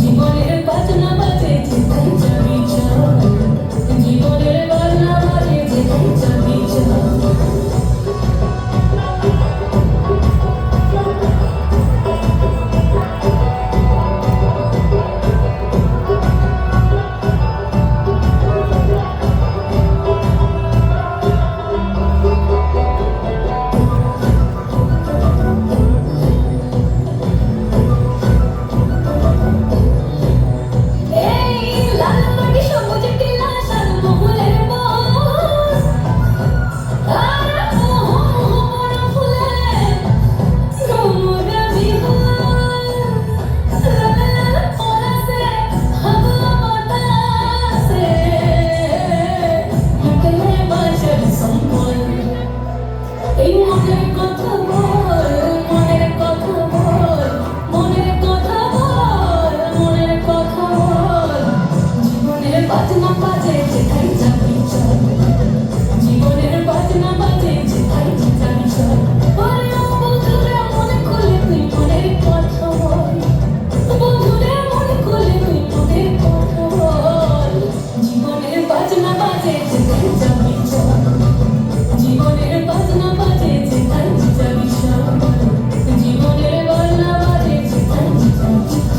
জীবনের বাজনা বাজে যেথায় যাবি চল, জীবনের বাজনা বাজে যেথায় যাবি চল। বাজনা বাজে যেথায় যাবি চল, জীবনের বাজনা বাজে যেথায় যাবি চল। বন্ধুরে মনে খুলে তুই মনের কথা বল, বন্ধুরে মনে খুলে তুই মনের কথা বল। জীবনের বাজনা বাজে যেথায় যাবি চল, জীবনের বাজনা বাজে যেথায় যাবি চল, জীবনের বাজনা বাজে যেথায় যাবি চল।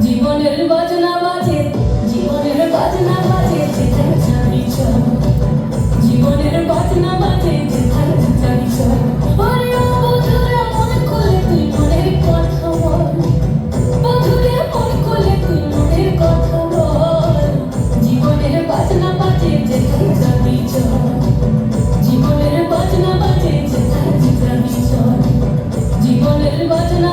জীবনের বাজনা বাজে, জীবনের বাজনা বাজে যেথায় যাবি চল, জীবনের বাজনা বাজে যেথায় যাবি চল। বন্ধুরে মনে খুলে তুই মনের কথা বল, বন্ধুরে মনে খুলে তুই মনের কথা বল। জীবনের বাজনা বাজে যেথায় যাবি চল, জীবনের বাজনা বাজে যেথায় যাবি চল, জীবনের বাজনা